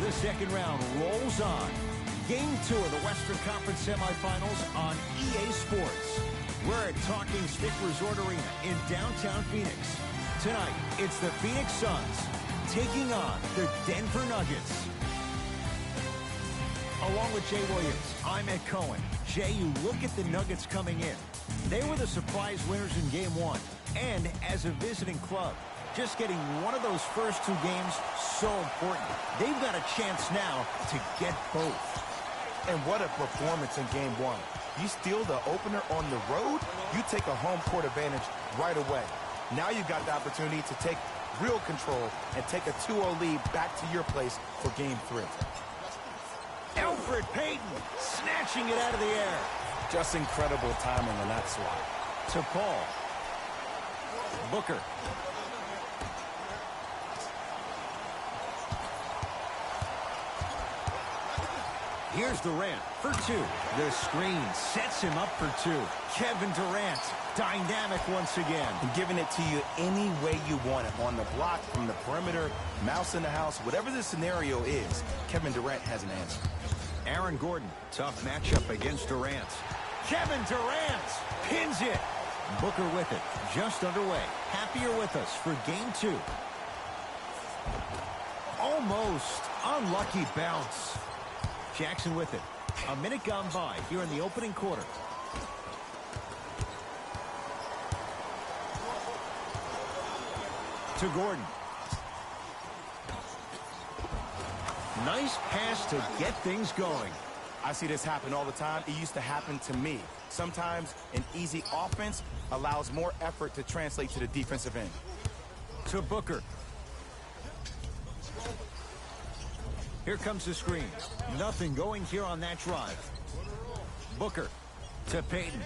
The second round rolls on. Game 2 of the Western Conference semifinals on EA Sports. We're at Talking Stick Resort Arena in downtown Phoenix. Tonight, it's the Phoenix Suns taking on the Denver Nuggets. Along with Jay Williams, I'm Ed Cohen. Jay, you look at the Nuggets coming in. They were the surprise winners in Game 1. And as a visiting club, just getting one of those first 2 games so important. They've got a chance now to get both. And what a performance in Game 1. You steal the opener on the road, you take a home court advantage right away. Now you've got the opportunity to take real control and take a 2-0 lead back to your place for Game 3. Elfrid Payton snatching it out of the air. Just incredible timing on that swat. To Paul. Booker. Here's Durant for 2. The screen sets him up for 2. Kevin Durant, dynamic once again. And giving it to you any way you want it. On the block, from the perimeter, mouse in the house, whatever the scenario is, Kevin Durant has an answer. Aaron Gordon, tough matchup against Durant. Kevin Durant pins it. Booker with it, just underway. Happier with us for Game 2. Almost unlucky bounce. Jackson with it. A minute gone by here in the opening quarter. To Gordon. Nice pass to get things going. I see this happen all the time. It used to happen to me. Sometimes an easy offense allows more effort to translate to the defensive end. To Booker. Here comes the screen. Nothing going here on that drive. Booker to Payton.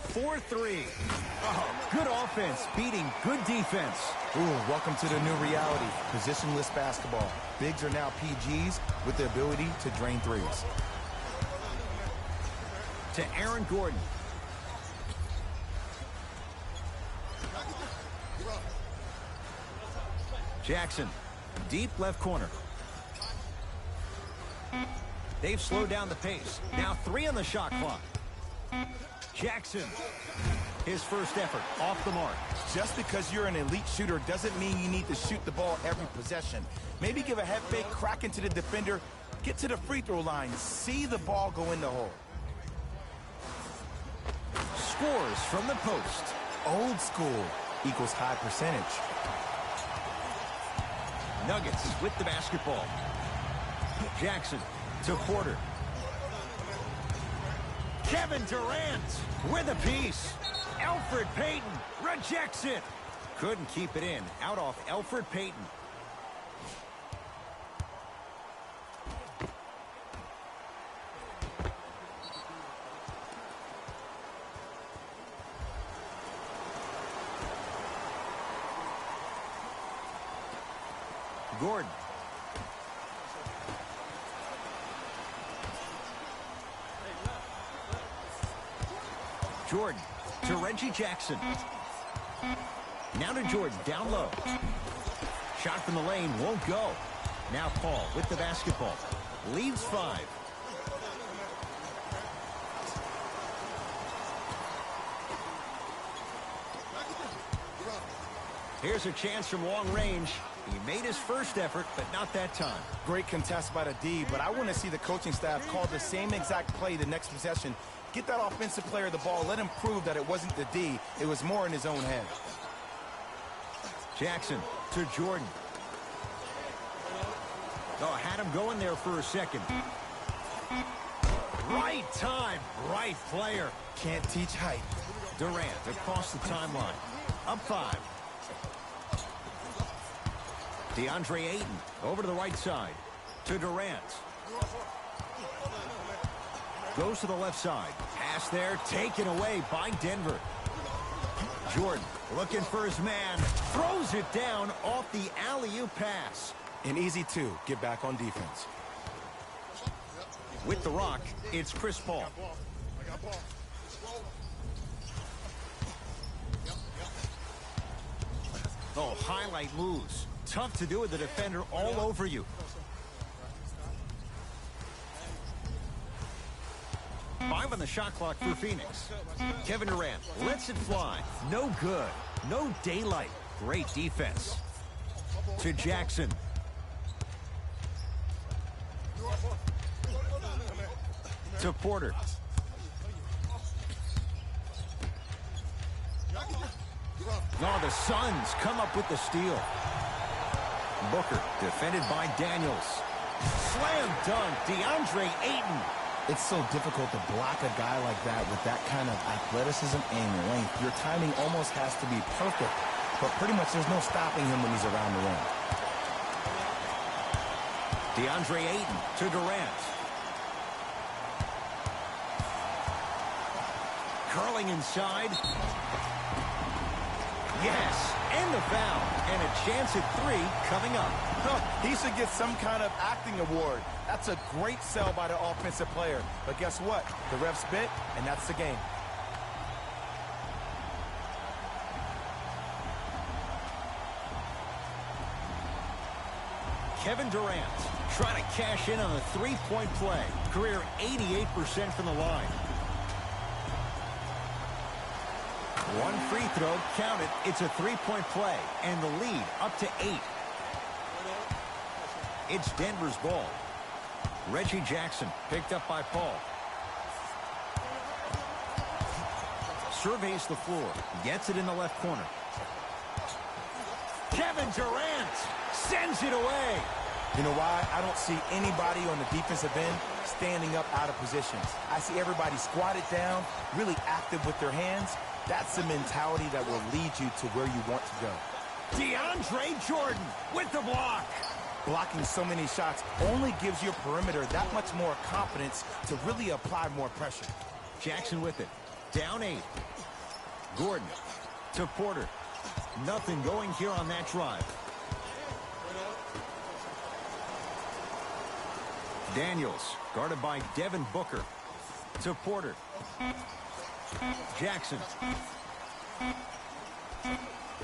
For 3. Oh, good offense beating good defense. Ooh, welcome to the new reality. Positionless basketball. Bigs are now PGs with the ability to drain threes. To Aaron Gordon. Jackson, deep left corner. They've slowed down the pace. Now 3 on the shot clock. Jackson, his first effort off the mark. Just because you're an elite shooter doesn't mean you need to shoot the ball every possession. Maybe give a head fake, crack into the defender, get to the free throw line, see the ball go in the hole. Scores from the post. Old school equals high percentage. Nuggets with the basketball. Jackson to Porter. Kevin Durant with a piece. Elfrid Payton rejects it. Couldn't keep it in. Out off Elfrid Payton. Gordon. Jordan to Reggie Jackson. Now to Jordan, down low. Shot from the lane, won't go. Now Paul with the basketball. Leads 5. Here's a chance from long range. He made his first effort, but not that time. Great contest by the D, but I want to see the coaching staff call the same exact play the next possession. Get that offensive player the ball. Let him prove that it wasn't the D. It was more in his own head. Jackson to Jordan. Oh, had him going there for a second. Right time, right player. Can't teach height. Durant across the timeline. Up 5. DeAndre Ayton over to the right side. To Durant. Goes to the left side. Pass there, taken away by Denver. Jordan looking for his man. Throws it down off the alley-oop pass. An easy 2. Get back on defense. With the rock, it's Chris Paul. Oh, highlight moves. Tough to do with the defender all over you. 5 on the shot clock for Phoenix. Kevin Durant lets it fly. No good. No daylight. Great defense. To Jackson. To Porter. Oh, the Suns come up with the steal. Booker defended by Daniels. Slam dunk, DeAndre Ayton. It's so difficult to block a guy like that with that kind of athleticism and length. Your timing almost has to be perfect, but pretty much there's no stopping him when he's around the rim. DeAndre Ayton to Durant. Curling inside. Yes, and the foul. And a chance at 3 coming up. He should get some kind of acting award. That's a great sell by the offensive player. But guess what? The refs bit, and that's the game. Kevin Durant trying to cash in on a 3-point play. Career 88% from the line. One free throw, count it. It's a 3-point play, and the lead up to 8. It's Denver's ball. Reggie Jackson picked up by Paul. Surveys the floor. Gets it in the left corner. Kevin Durant sends it away. You know why? I don't see anybody on the defensive end standing up out of positions. I see everybody squatted down, really active with their hands. That's the mentality that will lead you to where you want to go. DeAndre Jordan with the block. Blocking so many shots only gives your perimeter that much more confidence to really apply more pressure. Jackson with it. Down 8. Gordon to Porter. Nothing going here on that drive. Daniels guarded by Devin Booker. To Porter. Jackson.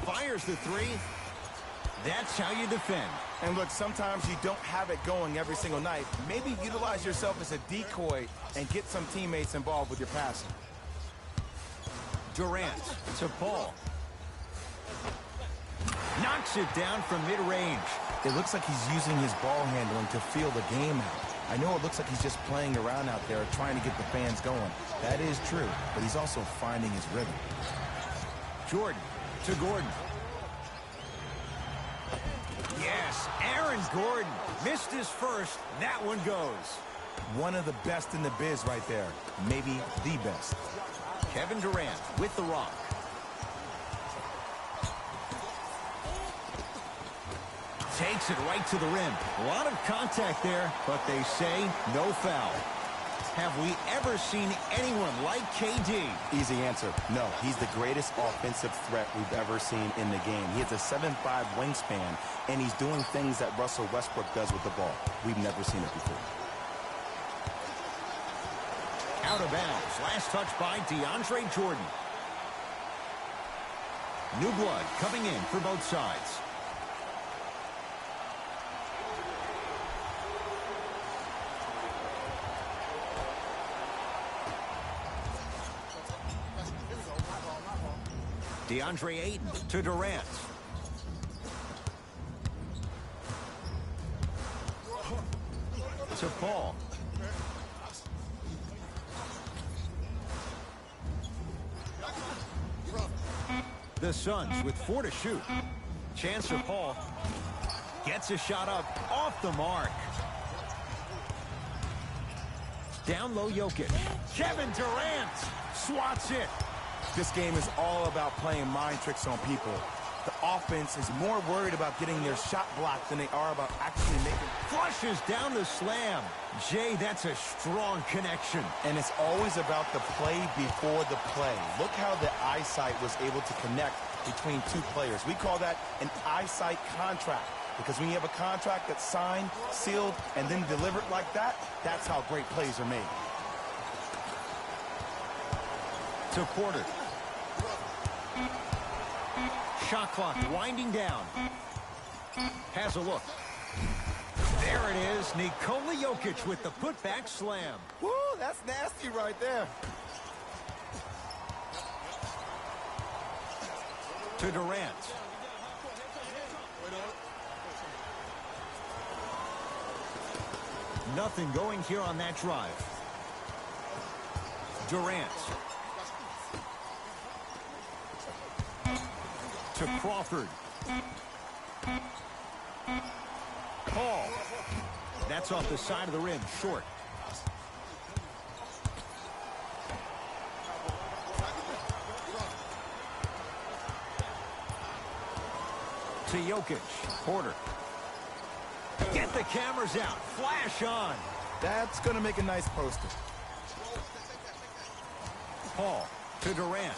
Fires the 3. That's how you defend. And look, sometimes you don't have it going every single night. Maybe utilize yourself as a decoy and get some teammates involved with your passing. Durant to Paul. Knocks it down from mid-range. It looks like he's using his ball handling to feel the game out. I know it looks like he's just playing around out there trying to get the fans going. That is true, but he's also finding his rhythm. Jordan to Gordon. Yes, Aaron Gordon missed his first. That one goes. One of the best in the biz right there. Maybe the best. Kevin Durant with the rock. Takes it right to the rim. A lot of contact there, but they say no foul. Have we ever seen anyone like KD? Easy answer. No, he's the greatest offensive threat we've ever seen in the game. He has a 7'5" wingspan, and he's doing things that Russell Westbrook does with the ball. We've never seen it before. Out of bounds. Last touch by DeAndre Jordan. New blood coming in for both sides. DeAndre Ayton to Durant. To Paul. The Suns with 4 to shoot. Chance for Paul. Gets a shot up off the mark. Down low Jokic. Kevin Durant swats it. This game is all about playing mind tricks on people. The offense is more worried about getting their shot blocked than they are about actually making. Flushes down the slam. Jay, that's a strong connection. And it's always about the play before the play. Look how the eyesight was able to connect between two players. We call that an eyesight contract. Because when you have a contract that's signed, sealed, and then delivered like that, that's how great plays are made. To Porter. shot clock winding down. Has a look. There it is. Nikola Jokic with the putback slam. Woo, that's nasty right there. To Durant. Nothing going here on that drive. Durant. To Crawford. Paul. That's off the side of the rim, short. To Jokic. Porter. Get the cameras out. Flash on. That's going to make a nice poster. Paul to Durant.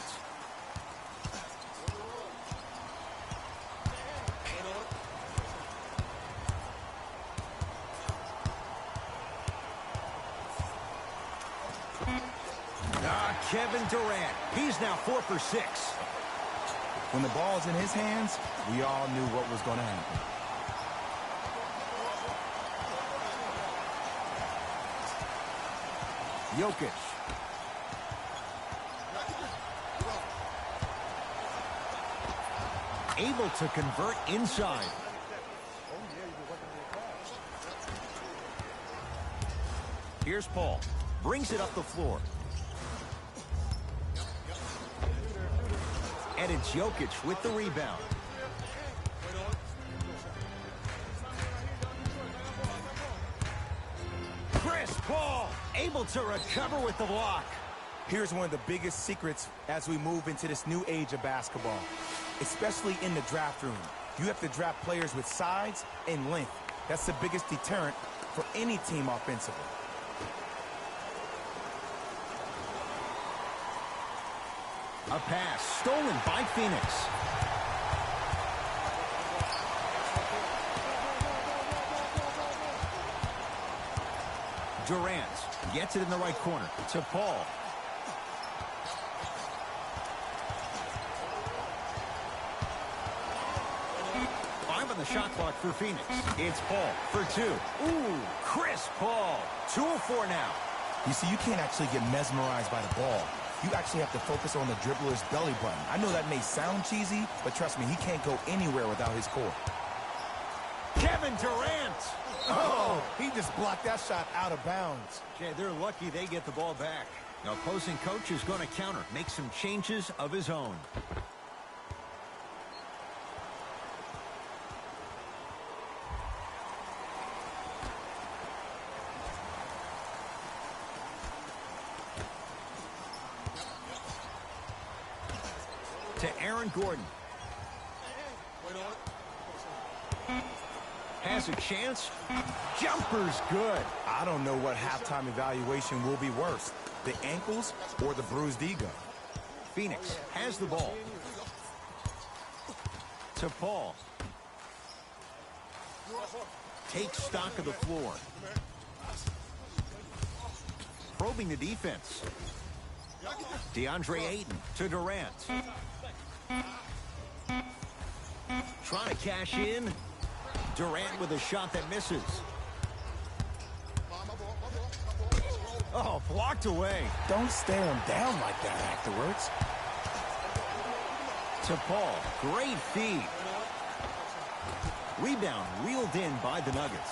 Kevin Durant. He's now 4 for 6. When the ball's in his hands, we all knew what was going to happen. Jokic. Able to convert inside. Here's Paul. Brings it up the floor. And it's Jokic with the rebound. Chris Paul able to recover with the block. Here's one of the biggest secrets as we move into this new age of basketball, especially in the draft room. You have to draft players with size and length. That's the biggest deterrent for any team offensively. A pass stolen by Phoenix. Durant gets it in the right corner to Paul. On the shot clock for Phoenix. It's Paul for 2. Ooh, Chris Paul. 2 of 4 now. You see, you can't actually get mesmerized by the ball. You actually have to focus on the dribbler's belly button. I know that may sound cheesy, but trust me, he can't go anywhere without his core. Kevin Durant. Oh, he just blocked that shot out of bounds. Okay, they're lucky they get the ball back. Now, opposing coach is going to counter, make some changes of his own. To Aaron Gordon. Has a chance. Jumper's good. I don't know what halftime evaluation will be worse, the ankles or the bruised ego. Phoenix has the ball. To Paul. Takes stock of the floor. Probing the defense. DeAndre Ayton to Durant. Trying to cash in. Durant with a shot that misses. Oh, blocked away. Don't stare him down like that afterwards. To Paul. Great feed. Rebound reeled in by the Nuggets.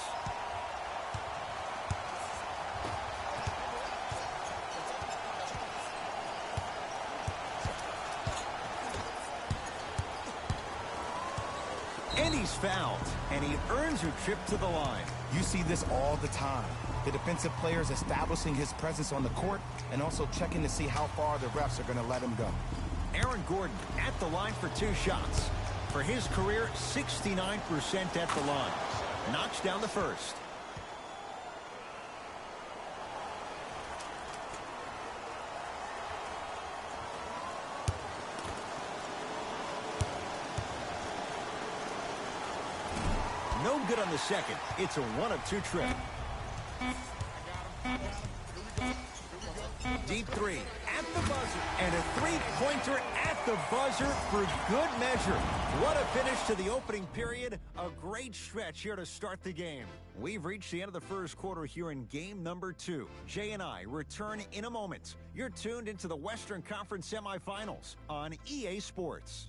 And he's fouled, and he earns a trip to the line. You see this all the time. The defensive players establishing his presence on the court and also checking to see how far the refs are going to let him go. Aaron Gordon at the line for 2 shots. For his career, 69% at the line. Knocks down the first. No good on the second. It's a 1 of 2 trip. Deep 3 at the buzzer. And a three-pointer at the buzzer for good measure. What a finish to the opening period. A great stretch here to start the game. We've reached the end of the first quarter here in game number 2. Jay and I return in a moment. You're tuned into the Western Conference semifinals on EA Sports.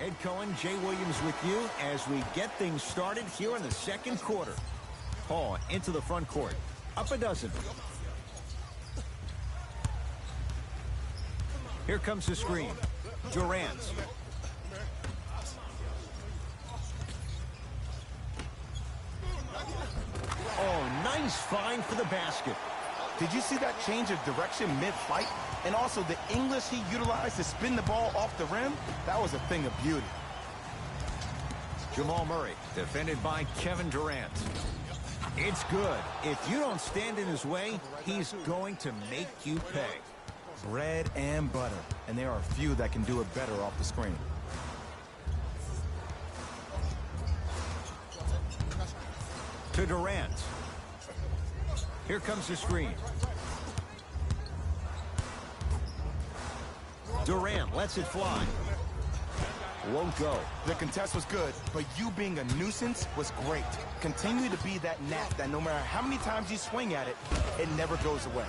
Ed Cohen, Jay Williams with you as we get things started here in the second quarter. Paul into the front court. Up a dozen. Here comes the screen. Durant. Oh, nice find for the basket. Did you see that change of direction mid-flight? And also the English he utilized to spin the ball off the rim? That was a thing of beauty. Jamal Murray, defended by Kevin Durant. It's good. If you don't stand in his way, he's going to make you pay. Bread and butter. And there are few that can do it better off the screen. To Durant. Here comes the screen. Durant lets it fly. Won't go. The contest was good, but you being a nuisance was great. Continue to be that gnat that no matter how many times you swing at it, it never goes away.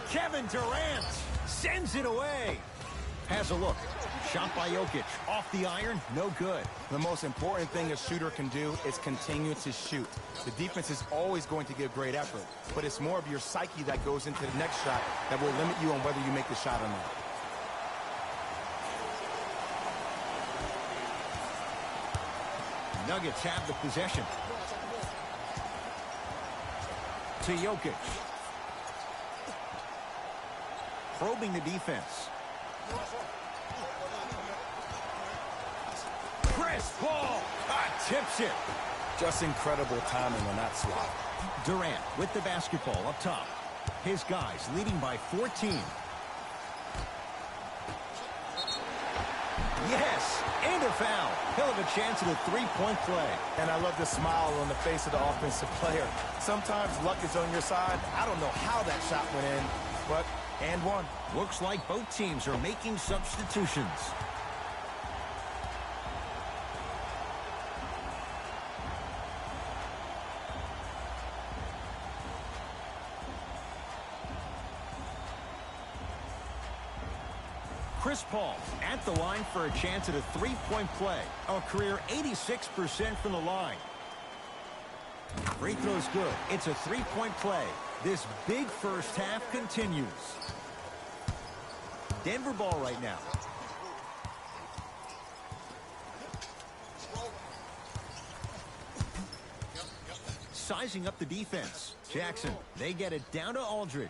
Kevin Durant sends it away. Has a look. Shot by Jokic. Off the iron, no good. The most important thing a shooter can do is continue to shoot. The defense is always going to give great effort, but it's more of your psyche that goes into the next shot that will limit you on whether you make the shot or not. Nuggets have the possession. To Jokic. Probing the defense. Chris Paul tips it. Just incredible timing on that swap. Durant with the basketball up top. His guys leading by 14. Yes, and a foul. He'll have a chance at a three-point play. And I love the smile on the face of the offensive player. Sometimes luck is on your side. I don't know how that shot went in, but and one. Looks like both teams are making substitutions. Chris Paul at the line for a chance at a three-point play. A career 86% from the line. Free throw's good. It's a three-point play. This big first half continues. Denver ball right now. Sizing up the defense. Jackson, they get it down to Aldridge.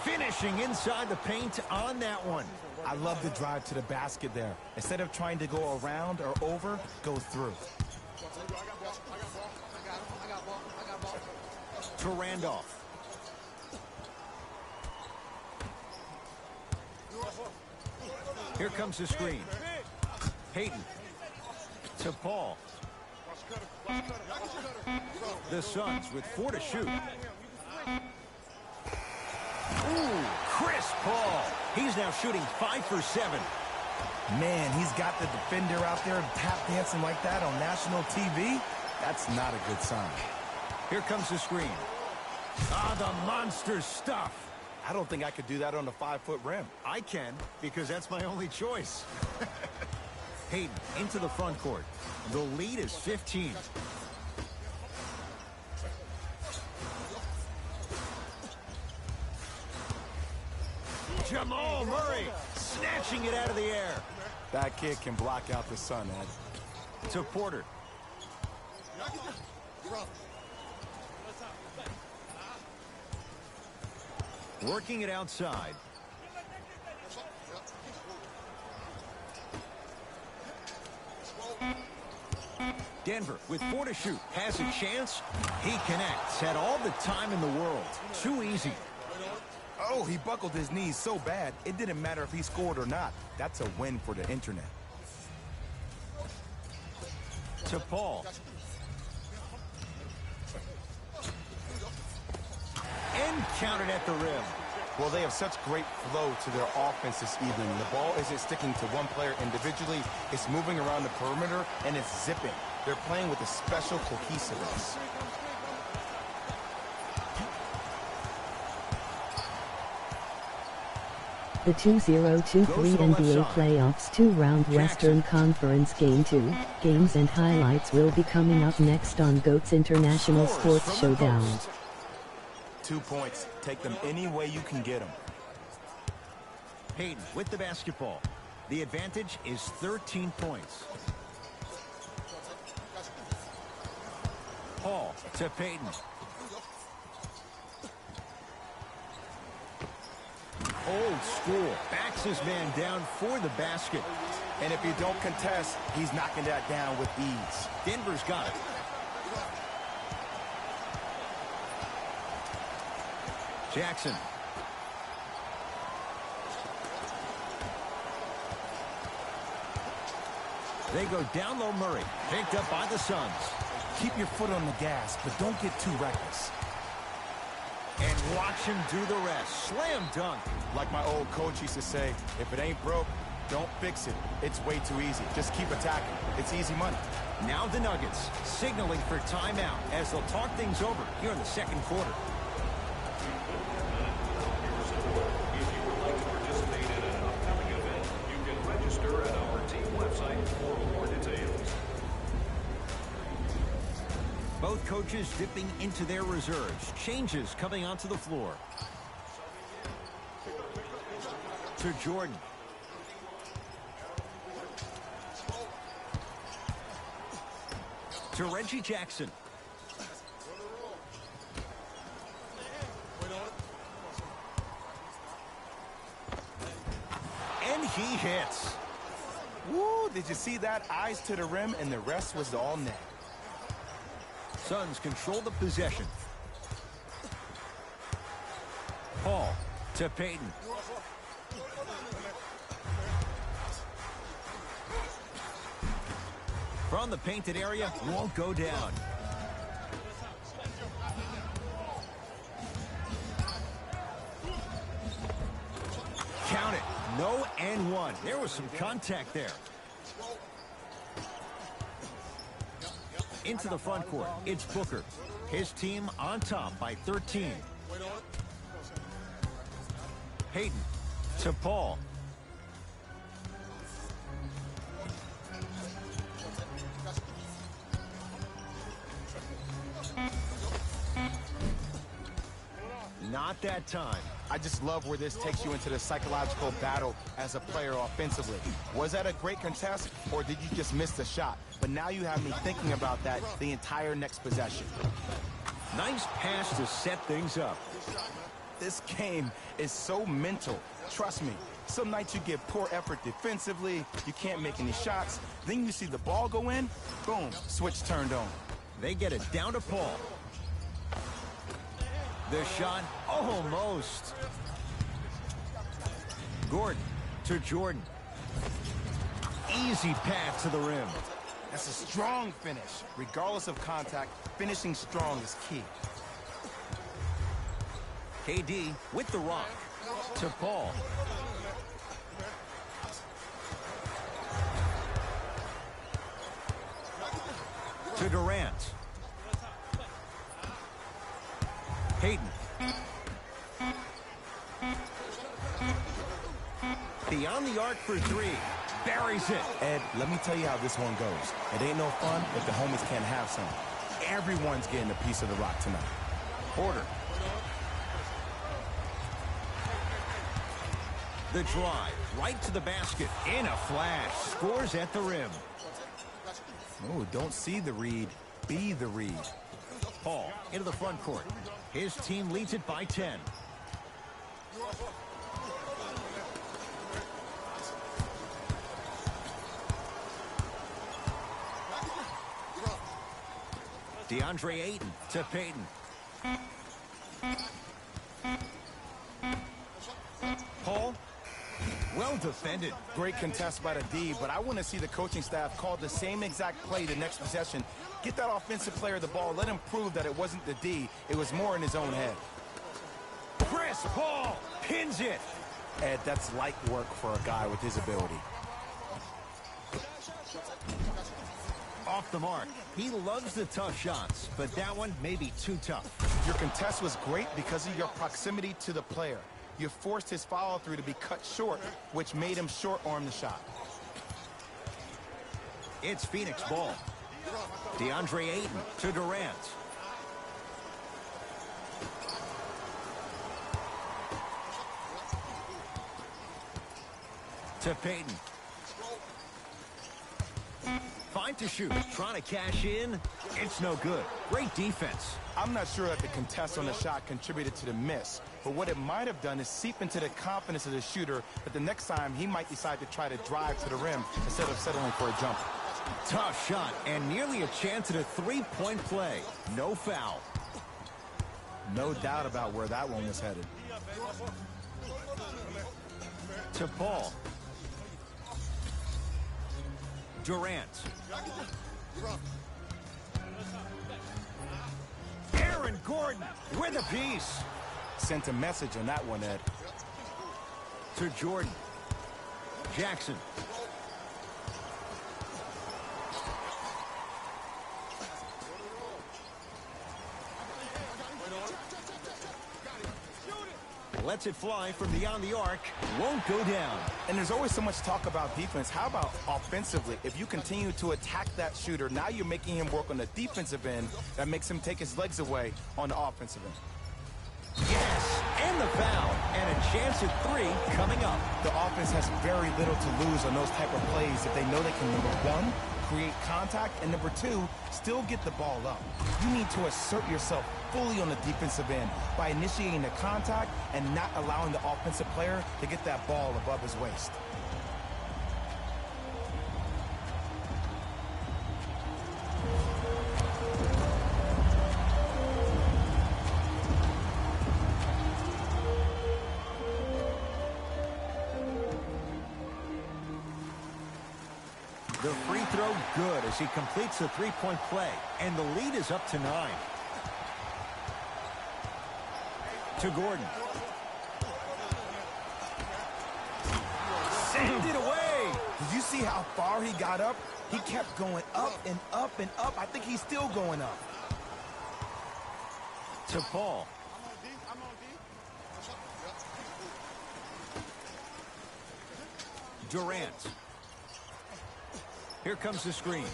Finishing inside the paint on that one. I love the drive to the basket there. Instead of trying to go around or over, go through. To Randolph. Here comes the screen. Payton. To Paul. The Suns with 4 to shoot. Ooh, Chris Paul. He's now shooting 5 for 7. Man, he's got the defender out there tap dancing like that on national TV. That's not a good sign. Here comes the screen. Ah, the monster stuff. I don't think I could do that on a 5-foot rim. I can, because that's my only choice. Payton into the front court. The lead is 15. Jamal Murray snatching it out of the air. That kid can block out the sun, Ed. To Porter. Working it outside. Denver with 4 to shoot. Has a chance. He connects. Had all the time in the world. Too easy. Oh, he buckled his knees so bad, it didn't matter if he scored or not. That's a win for the internet. To Paul. And counted at the rim. Well, they have such great flow to their offense this evening. The ball isn't sticking to one player individually. It's moving around the perimeter, and it's zipping. They're playing with a special cohesiveness. The 2023 NBA Playoffs 2-round Western Conference Game 2 games and highlights will be coming up next on GOAT's International Sports Showdown. 2 points. Take them any way you can get them. Payton with the basketball. The advantage is 13 points. Paul to Payton. Old school. Backs his man down for the basket. And if you don't contest, he's knocking that down with ease. Denver's got it. Jackson. They go down low. Murray. Picked up by the Suns. Keep your foot on the gas, but don't get too reckless. And watch him do the rest. Slam dunk. Like my old coach used to say, if it ain't broke, don't fix it. It's way too easy. Just keep attacking. It's easy money. Now the Nuggets signaling for timeout as they'll talk things over here in the second quarter. If you would like to participate in an upcoming event, you can register at our team website for more details. Both coaches dipping into their reserves. Changes coming onto the floor. To Jordan. To Reggie Jackson. And he hits. Woo, did you see that? Eyes to the rim, and the rest was all net. Suns control the possession. Paul to Payton. From the painted area, won't go down. Count it. No and one. There was some contact there. Into the front court, it's Booker. His team on top by 13. Payton to Paul. Not that time. I just love where this takes you into the psychological battle as a player offensively. Was that a great contest, or did you just miss the shot? But now you have me thinking about that the entire next possession. Nice pass to set things up. This game is so mental. Trust me. Some nights you get poor effort defensively, you can't make any shots, then you see the ball go in, boom, switch turned on. They get it down to Paul. The shot, almost. Gordon to Jordan. Easy pass to the rim. That's a strong finish. Regardless of contact, finishing strong is key. KD with the rock to Paul. To Durant. Payton. Beyond the arc for three. Buries it. Ed, let me tell you how this one goes. It ain't no fun if the homies can't have some. Everyone's getting a piece of the rock tonight. Porter. The drive, right to the basket. In a flash. Scores at the rim. Oh, don't see the read. Be the read. Paul into the front court. His team leads it by 10. DeAndre Ayton to Payton. Paul. Well defended. Great contest by the D, but I want to see the coaching staff call the same exact play the next possession. Get that offensive player the ball. Let him prove that it wasn't the D. It was more in his own head. Chris Paul pins it. Ed, that's light work for a guy with his ability. Off the mark. He loves the tough shots, but that one may be too tough. Your contest was great because of your proximity to the player. You forced his follow-through to be cut short, which made him short-arm the shot. It's Phoenix ball. DeAndre Ayton to Durant. To Payton. Fine to shoot. Trying to cash in. It's no good. Great defense. I'm not sure that the contest on the shot contributed to the miss, but what it might have done is seep into the confidence of the shooter that the next time he might decide to try to drive to the rim instead of settling for a jumper. Tough shot and nearly a chance at a three-point play. No foul. No doubt about where that one was headed. To Paul. Durant. Aaron Gordon with a piece. Sent a message on that one, Ed. To Jordan. Jackson. Lets it fly from beyond the arc. Won't go down. And there's always so much talk about defense. How about offensively? If you continue to attack that shooter, now you're making him work on the defensive end. That makes him take his legs away on the offensive end. Yes, and the foul. And a chance at three coming up. The offense has very little to lose on those type of plays if they know they can, number one, create contact, and number two, still get the ball up. You need to assert yourself fully on the defensive end by initiating the contact and not allowing the offensive player to get that ball above his waist. The free throw good as he completes the three-point play, and the lead is up to 9. To Gordon. Send it away. Did you see how far he got up? He kept going up and up and up. I think he's still going up. To Paul. Durant. Here comes the screen.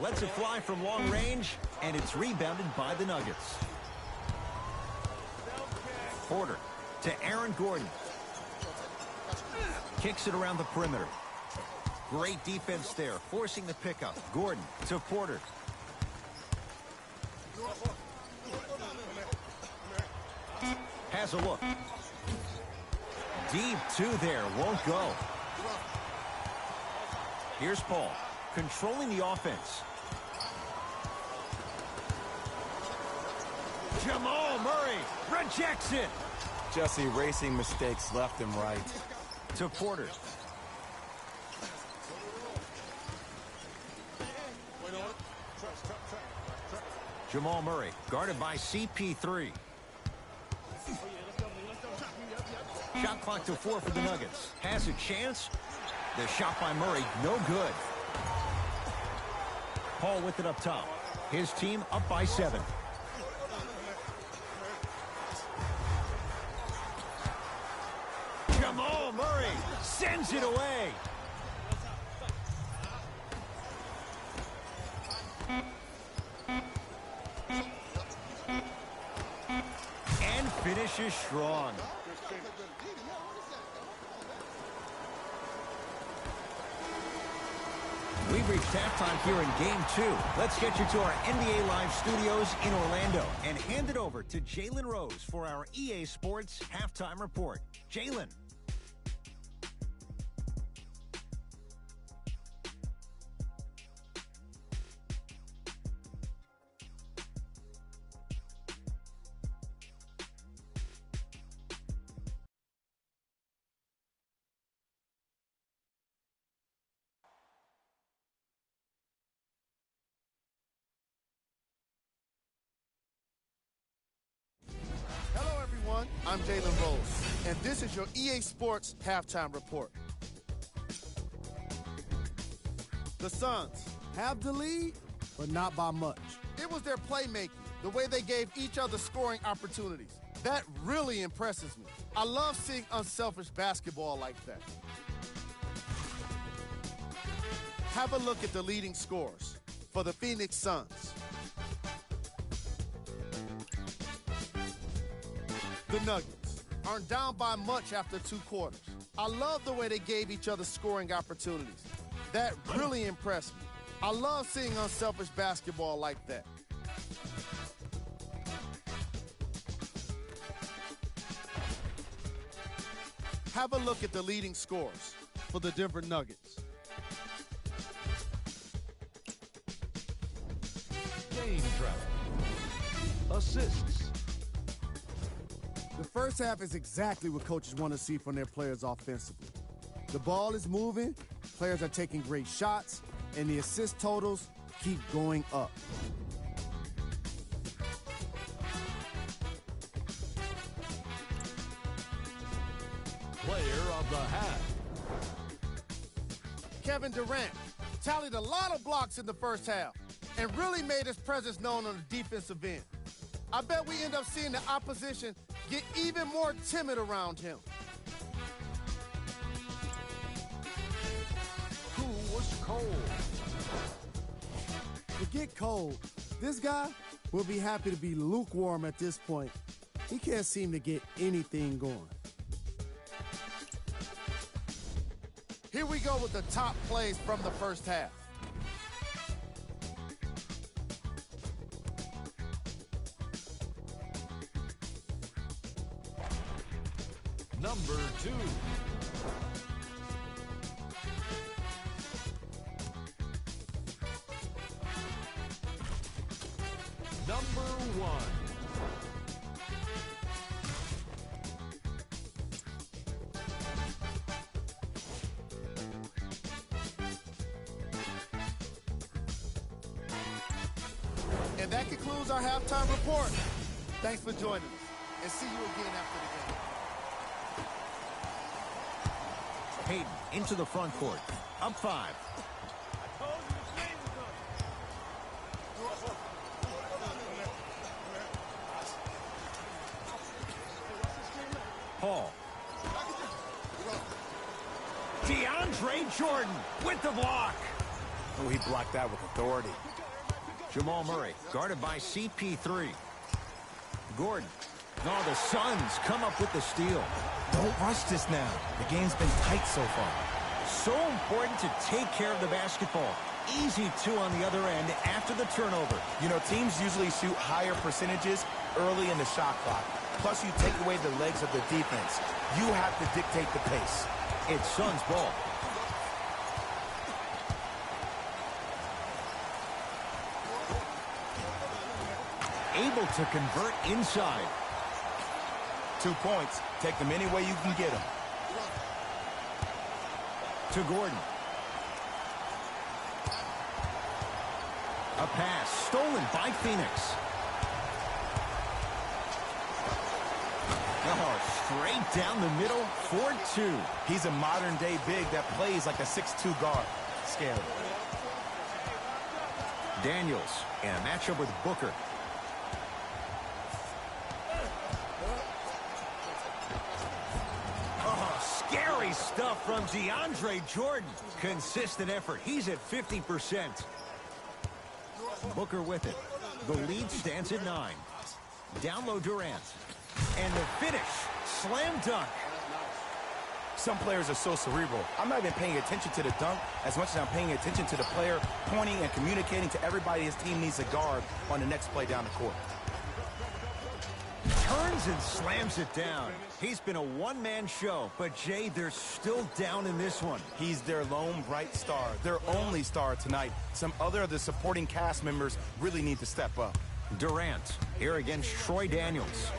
Lets it fly from long range, and it's rebounded by the Nuggets. Porter to Aaron Gordon. Kicks it around the perimeter. Great defense there, forcing the pickup. Gordon to Porter. Has a look. Deep two there, won't go. Here's Paul, controlling the offense. Jamal Murray rejects it. Just erasing mistakes left and right. To Porter. Jamal Murray, guarded by CP3. Shot clock to 4 for the Nuggets. Has a chance. The shot by Murray, no good. Paul with it up top. His team up by 7. Jamal Murray sends it away. And finishes strong. We've reached halftime here in Game 2. Let's get you to our NBA Live studios in Orlando and hand it over to Jalen Rose for our EA Sports Halftime Report. Jalen. I'm Jalen Rose, and this is your EA Sports Halftime Report. The Suns have the lead, but not by much. It was their playmaking, the way they gave each other scoring opportunities. That really impresses me. I love seeing unselfish basketball like that. Have a look at the leading scorers for the Phoenix Suns. The Nuggets aren't down by much after 2 quarters. I love the way they gave each other scoring opportunities. That really impressed me. I love seeing unselfish basketball like that. Have a look at the leading scorers for the Denver Nuggets. Game travel. Assists. The first half is exactly what coaches want to see from their players offensively. The ball is moving, players are taking great shots, and the assist totals keep going up. Player of the half. Kevin Durant tallied a lot of blocks in the first half and really made his presence known on the defensive end. I bet we end up seeing the opposition get even more timid around him. Who was cold? Forget cold. This guy will be happy to be lukewarm at this point. He can't seem to get anything going. Here we go with the top plays from the first half. Number 2. Number 1. And that concludes our halftime report. Thanks for joining us, and see you again after the game. Payton into the front court. Up 5. Paul. DeAndre Jordan with the block. Oh, he blocked that with authority. Jamal Murray guarded by CP3. Gordon. No, the Suns come up with the steal. Don't rush this now. The game's been tight so far. So important to take care of the basketball. Easy 2 on the other end after the turnover. You know, teams usually shoot higher percentages early in the shot clock. Plus, you take away the legs of the defense. You have to dictate the pace. It's Suns ball. Able to convert inside. 2 points. Take them any way you can get them. To Gordon. A pass stolen by Phoenix. Oh, straight down the middle for 2. He's a modern-day big that plays like a 6'2 guard. Scary. Daniels in a matchup with Booker. Scary stuff from DeAndre Jordan. Consistent effort. He's at 50%. Booker with it. The lead stands at 9. Down low Durant. And the finish. Slam dunk. Some players are so cerebral. I'm not even paying attention to the dunk as much as I'm paying attention to the player pointing and communicating to everybody his team needs a guard on the next play down the court. Turns and slams it down. He's been a one-man show, but Jay, they're still down in this one. He's their lone bright star, their only star tonight. Some other of the supporting cast members really need to step up. Durant here against Troy Daniels.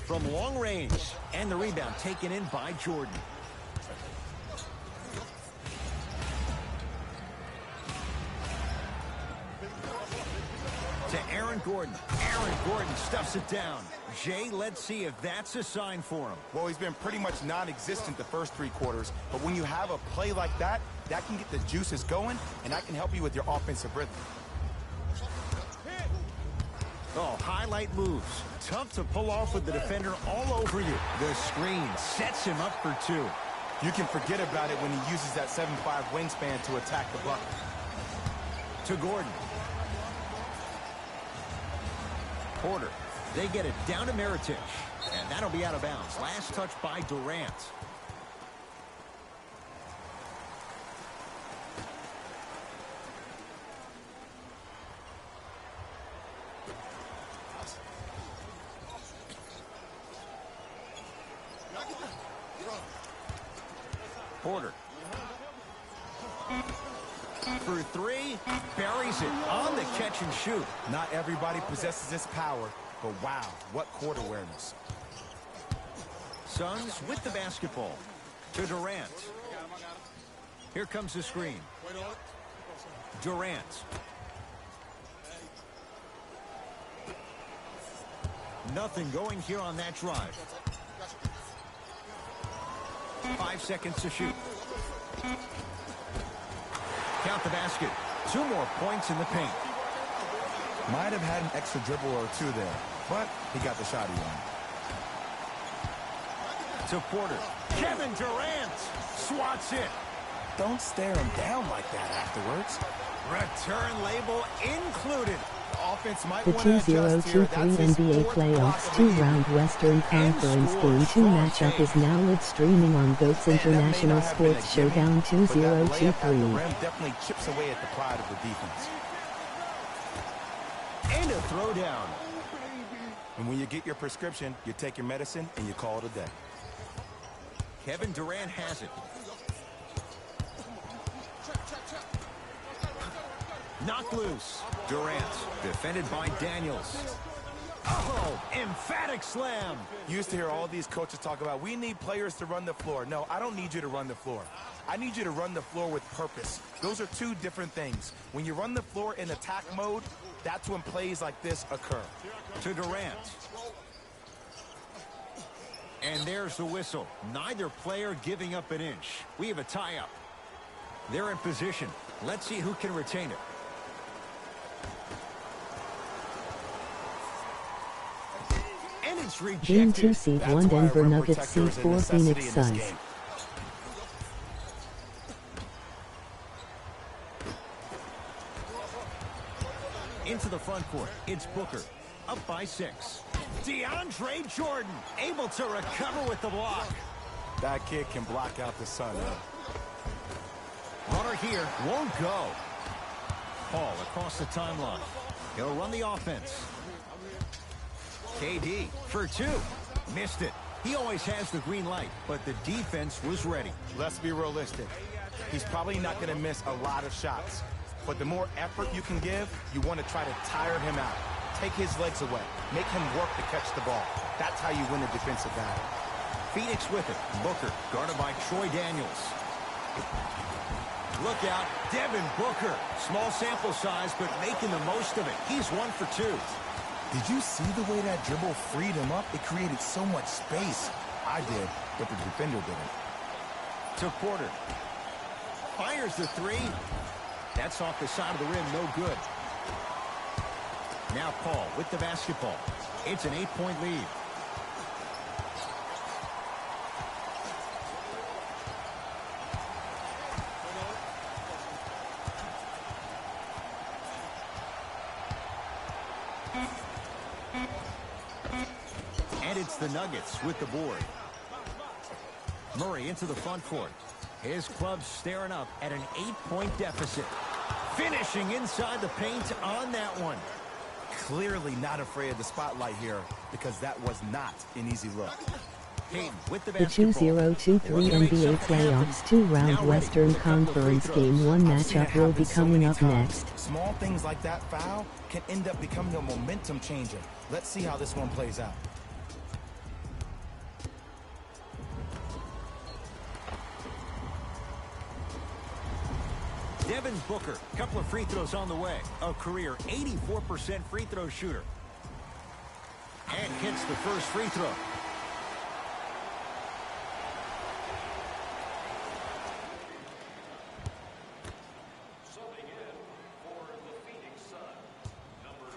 From long range, and the rebound taken in by Jordan. To Aaron Gordon. Aaron Gordon stuffs it down. Jay, let's see if that's a sign for him. Well, he's been pretty much non-existent the first 3 quarters, but when you have a play like that, that can get the juices going, and that can help you with your offensive rhythm. Oh, highlight moves. Tough to pull off with the defender all over you. The screen sets him up for 2. You can forget about it when he uses that 7'5" wingspan to attack the bucket. To Gordon. Porter. They get it down to Mirotic. And that'll be out of bounds. Last touch by Durant. Porter. For 3, buries it on the catch and shoot. Not everybody possesses this power, but wow, what court awareness. Suns with the basketball. To Durant. Here comes the screen. Durant. Nothing going here on that drive. 5 seconds to shoot. Count the basket. 2 more points in the paint. Might have had an extra dribble or 2 there, but he got the shot he wanted. To Porter. Kevin Durant swats it. Don't stare him down like that afterwards. Return label included. Offense might The want to adjust here. 2023 NBA Playoffs 2-round Western Conference Game 2 matchup is now live streaming on GOAT's International Sports Showdown 2023. Definitely chips away at the pride of the defense. And a throwdown. And when you get your prescription, you take your medicine and you call it a day. Kevin Durant has it. Knocked loose. Durant, defended by Daniels. Oh, emphatic slam. You used to hear all these coaches talk about, we need players to run the floor. No, I don't need you to run the floor. I need you to run the floor with purpose. Those are 2 different things. When you run the floor in attack mode, that's when plays like this occur. To Durant. And there's the whistle. Neither player giving up an inch. We have a tie-up. They're in position. Let's see who can retain it. And it's rejected. Game 2 seed That's 1 why a Denver rim Nuggets protector seed is a 4 necessity Phoenix in this Suns. game. Into the front court. It's Booker. Up by 6. DeAndre Jordan able to recover with the block. That kid can block out the sun. Runner here won't go. Paul across the timeline. He'll run the offense. KD for 2. Missed it. He always has the green light, but the defense was ready. Let's be realistic. He's probably not going to miss a lot of shots. But the more effort you can give, you want to try to tire him out. Take his legs away. Make him work to catch the ball. That's how you win a defensive battle. Phoenix with it. Booker guarded by Troy Daniels. Look out, Devin Booker. Small sample size, but making the most of it. He's 1 for 2. Did you see the way that dribble freed him up? It created so much space. I did, but the defender didn't. To Porter. Fires the 3. That's off the side of the rim, no good. Now Paul with the basketball. It's an 8-point lead. And it's the Nuggets with the board. Murray into the front court. His club staring up at an 8-point deficit. Finishing inside the paint on that one. Clearly not afraid of the spotlight here because that was not an easy look. Payton with the The basketball. 2023 NBA Playoffs 2-round Western Conference Game 1 matchup will be coming up next. Small things like that foul can end up becoming a momentum changer. Let's see how this one plays out. Devin Booker, a couple of free throws on the way. A career 84% free throw shooter. And hits the first free throw. Subbing in for the Phoenix Suns, number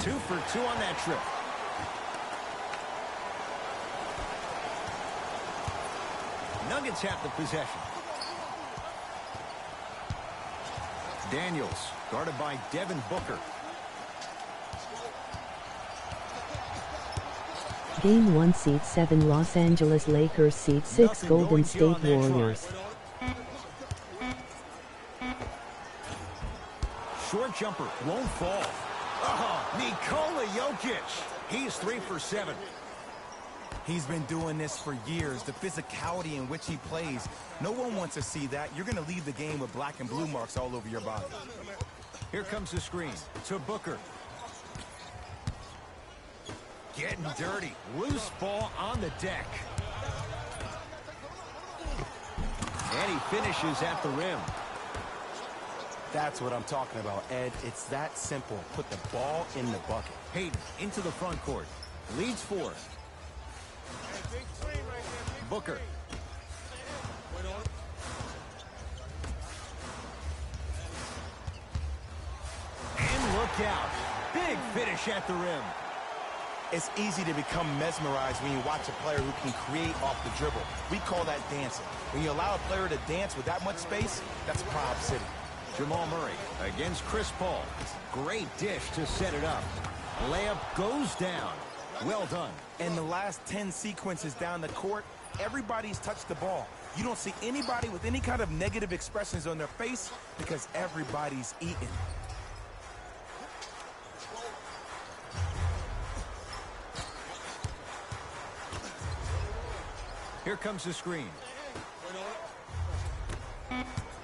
20. 2 for 2 on that trip. Nuggets have the possession. Daniels, guarded by Devin Booker. Game 1 seed 7 Los Angeles Lakers seed 6 Nothing Golden going here State on that Warriors. drive. Short jumper, won't fall. Oh, Nikola Jokic. He's 3 for 7. He's been doing this for years. The physicality in which he plays, no one wants to see that. You're going to leave the game with black and blue marks all over your body. Here comes the screen to Booker. Getting dirty. Loose ball on the deck. And he finishes at the rim. That's what I'm talking about, Ed. It's that simple. Put the ball in the bucket. Payton into the front court. Leads 4. Booker. And look out. Big finish at the rim. It's easy to become mesmerized when you watch a player who can create off the dribble. We call that dancing. When you allow a player to dance with that much space, that's Prob City. Jamal Murray against Chris Paul. Great dish to set it up. Layup goes down. Well done. In the last 10 sequences down the court, everybody's touched the ball. You don't see anybody with any kind of negative expressions on their face because everybody's eating. Here comes the screen.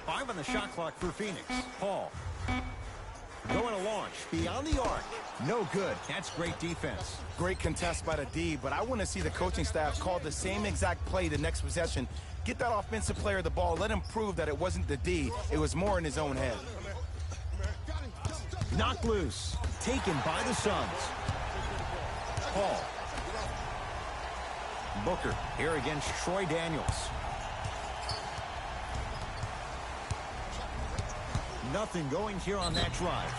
5 on the shot clock for Phoenix. Paul. Going to launch. Beyond the arc. No good. That's great defense. Great contest by the D, but I want to see the coaching staff call the same exact play the next possession. Get that offensive player the ball. Let him prove that it wasn't the D. It was more in his own head. Knocked loose. Taken by the Suns. Paul. Booker here against Troy Daniels. Nothing going here on that drive.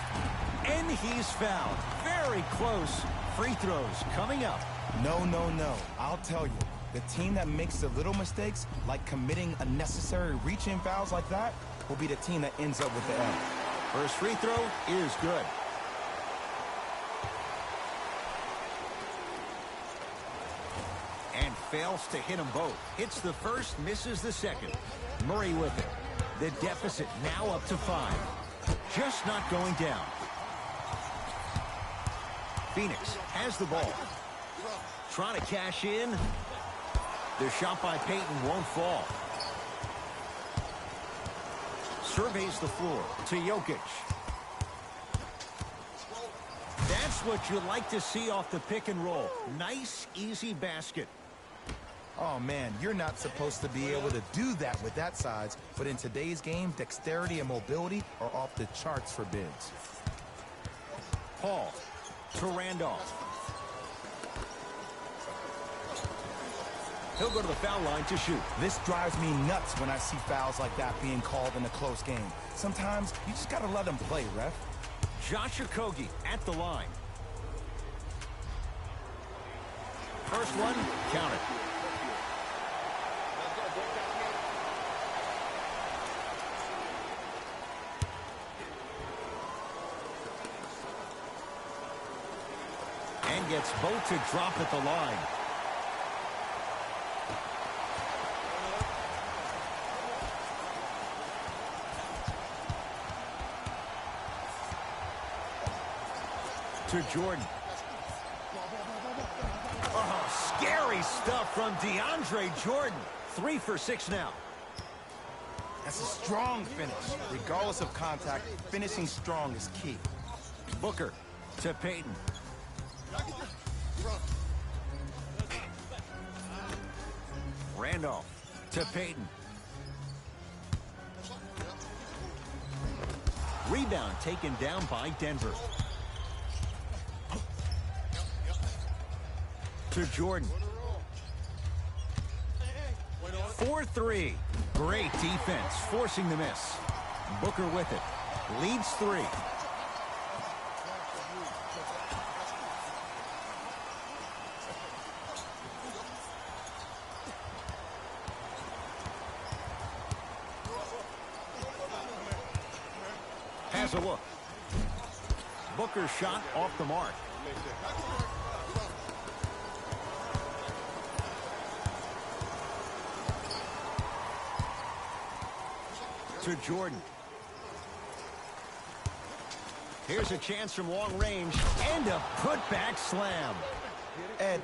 And he's fouled. Very close. Free throws coming up. No, no, no. I'll tell you, the team that makes the little mistakes, like committing unnecessary reach-in fouls like that, will be the team that ends up with the L. First free throw is good. And fails to hit them both. Hits the first, misses the second. Murray with it. The deficit now up to 5. Just not going down. Phoenix has the ball. Trying to cash in. The shot by Payton won't fall. Surveys the floor to Jokic. That's what you like to see off the pick and roll. Nice, easy basket. Oh, man, you're not supposed to be able to do that with that size, but in today's game, dexterity and mobility are off the charts for bigs. Paul to Randolph. He'll go to the foul line to shoot. This drives me nuts when I see fouls like that being called in a close game. Sometimes you just got to let them play, ref. Josh Okogie at the line. First one, count it. And gets both to drop at the line. To Jordan. Oh, scary stuff from DeAndre Jordan. 3 for 6 now. That's a strong finish. Regardless of contact, finishing strong is key. Booker to Payton. Randolph to Payton. Rebound taken down by Denver. To Jordan. 4-3. Great defense, forcing the miss. Booker with it. Leads 3. Has a look. Booker's shot off the mark. To Jordan. Here's a chance from long range and a putback slam. Ed,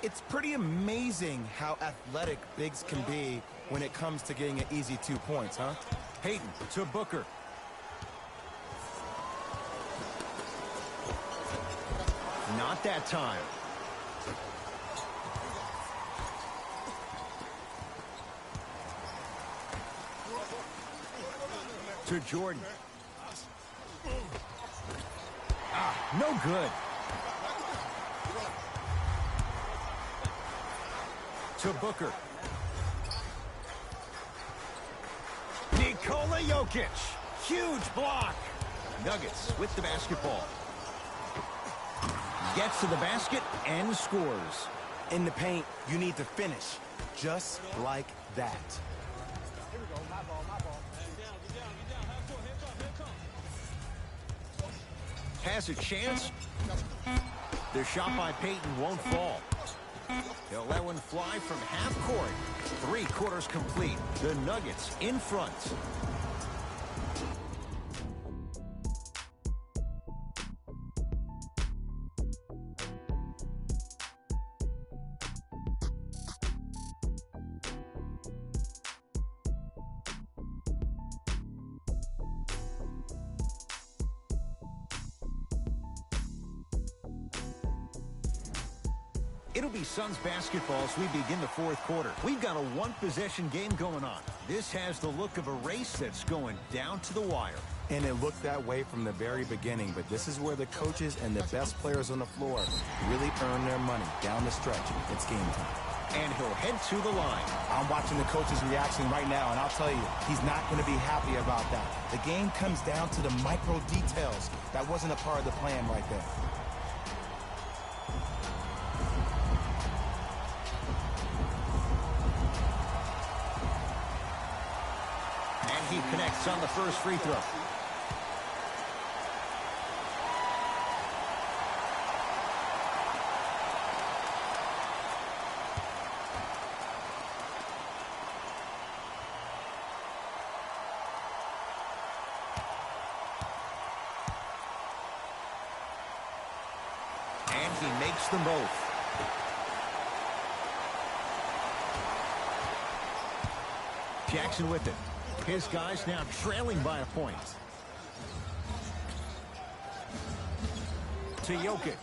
it's pretty amazing how athletic bigs can be when it comes to getting an easy 2 points, huh? Payton to Booker. Not that time. To Jordan. No good. To Booker. Nikola Jokic. Huge block. Nuggets with the basketball. Gets to the basket and scores. In the paint, you need to finish. Just like that. Has a chance. The shot by Payton won't fall. He'll let one fly from half court. 3 quarters complete. The Nuggets in front. It'll be Suns basketball as we begin the 4th quarter. We've got a one-possession game going on. This has the look of a race that's going down to the wire. And it looked that way from the very beginning, but this is where the coaches and the best players on the floor really earn their money down the stretch. It's game time. And he'll head to the line. I'm watching the coach's reaction right now, and I'll tell you, he's not going to be happy about that. The game comes down to the micro details. That wasn't a part of the plan right there. He connects on the first free throw. And he makes them both. Jackson with it. His guys now trailing by a point. To Jokic.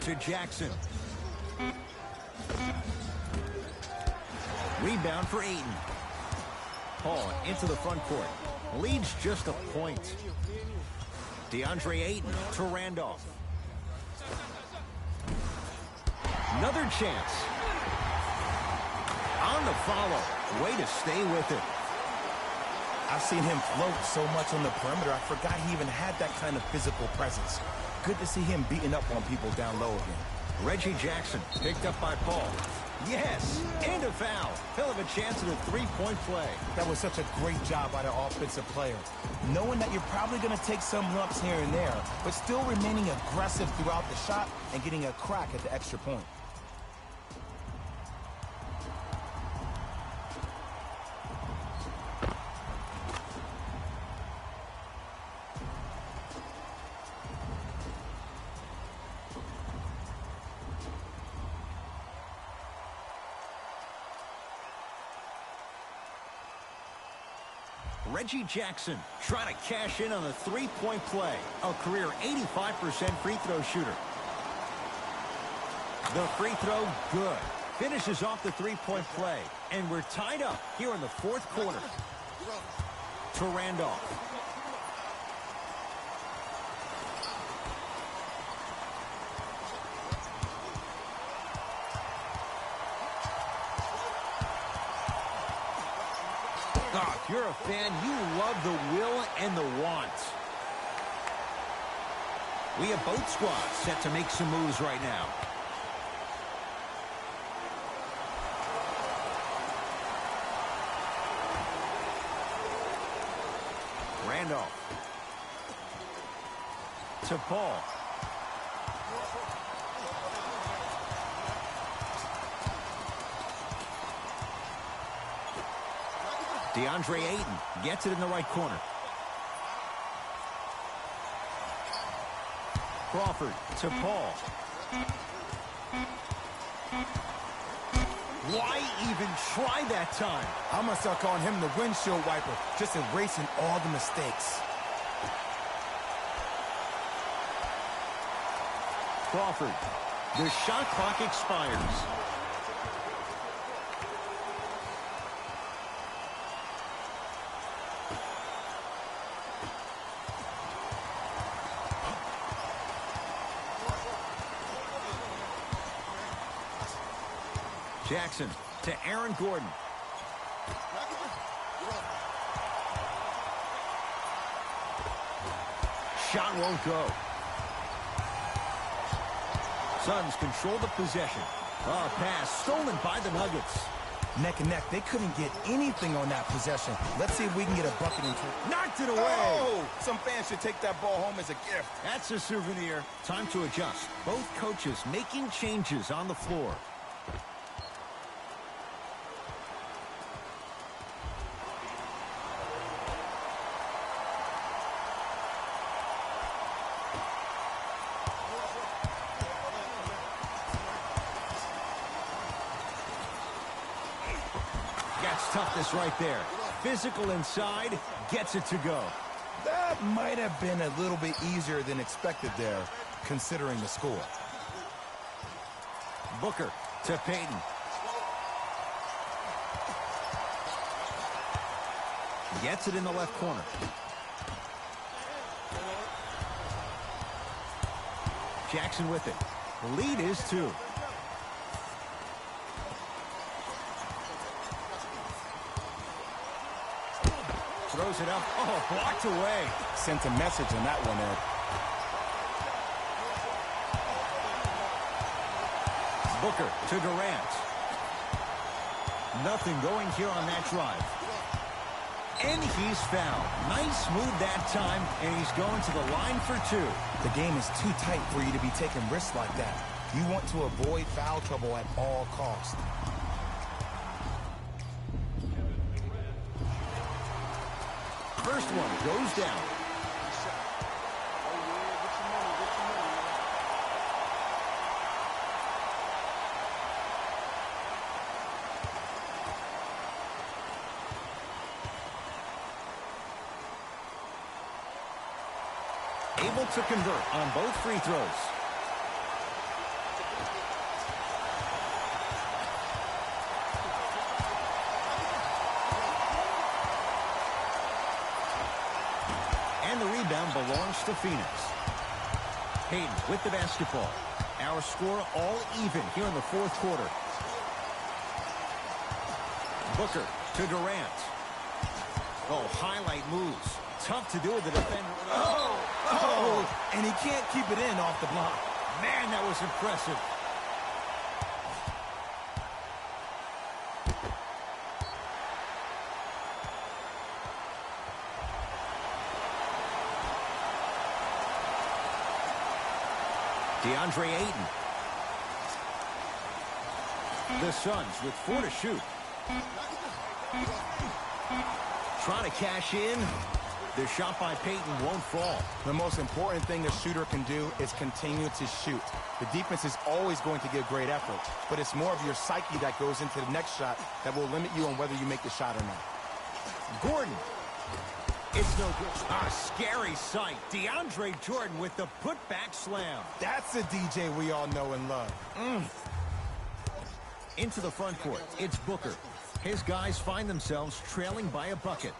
To Jackson. Rebound for Ayton. Paul into the front court. Leads just a point. DeAndre Ayton to Randolph. Another chance. On the follow. Way to stay with it. I've seen him float so much on the perimeter, I forgot he even had that kind of physical presence. Good to see him beating up on people down low again. Reggie Jackson picked up by Paul. Yes, and a foul. He'll have a chance at a three-point play. That was such a great job by the offensive player. Knowing that you're probably going to take some lumps here and there, but still remaining aggressive throughout the shot and getting a crack at the extra point. Reggie Jackson trying to cash in on a three-point play. A career 85% free throw shooter. The free throw, good. finishes off the three-point play. And we're tied up here in the fourth quarter. To Randolph. Oh, if you're a fan, you love the will and the want. We have both squads set to make some moves right now. Randolph. To Paul. DeAndre Ayton gets it in the right corner. Crawford to Paul. Why even try that time? I'm going to start calling him the windshield wiper, just erasing all the mistakes. Crawford. The shot clock expires. Jackson to Aaron Gordon. Shot won't go. Suns control the possession. Pass stolen by the Nuggets. Neck and neck. They couldn't get anything on that possession. Let's see if we can get a bucket into it. Knocked it away. Oh! Some fans should take that ball home as a gift. That's a souvenir. Time to adjust. Both coaches making changes on the floor. Toughness right there. Physical inside, gets it to go. That might have been a little bit easier than expected there, considering the score. Booker to Payton. Gets it in the left corner. Jackson with it. The lead is 2. Throws it up. Oh, blocked away. Sent a message on that one, Ed. Booker to Durant. Nothing going here on that drive. And he's fouled. Nice move that time, and he's going to the line for 2. The game is too tight for you to be taking risks like that. You want to avoid foul trouble at all costs. First one goes down. Able to convert on both free throws. Belongs to Phoenix. Payton with the basketball. Our score all even here in the fourth quarter. Booker to Durant. Oh, highlight moves. Tough to do with the defender. Oh, and he can't keep it in off the block. Man, that was impressive. DeAndre Ayton. The Suns with 4 to shoot. Trying to cash in. The shot by Payton won't fall. The most important thing a shooter can do is continue to shoot. The defense is always going to give great effort, but it's more of your psyche that goes into the next shot that will limit you on whether you make the shot or not. Gordon. It's no good. A scary sight. DeAndre Jordan with the putback slam. That's a DJ we all know and love. Into the front court, it's Booker. His guys find themselves trailing by a bucket.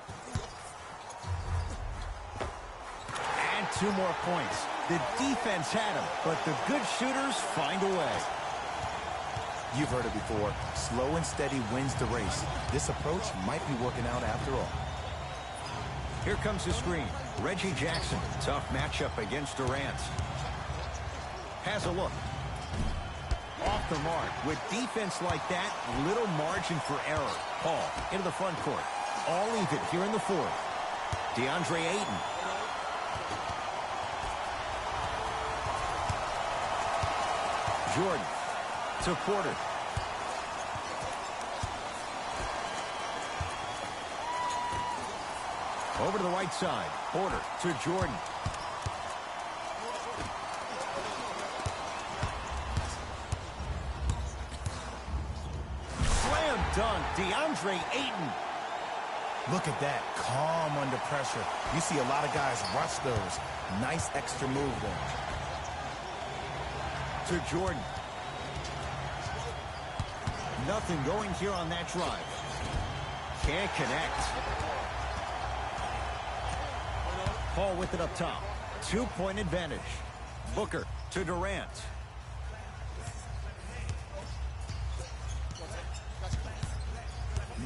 And 2 more points. The defense had him, but the good shooters find a way. You've heard it before. Slow and steady wins the race. This approach might be working out after all. Here comes the screen. Reggie Jackson. Tough matchup against Durant. Has a look. Off the mark. With defense like that, little margin for error. Paul into the front court. All even here in the fourth. DeAndre Ayton. Jordan to Porter. Over to the right side. Porter to Jordan. Slam dunk. DeAndre Ayton. Look at that. Calm under pressure. You see a lot of guys rush those. Nice extra move there. To Jordan. Nothing going here on that drive. Can't connect. Paul with it up top. 2-point advantage. Booker to Durant.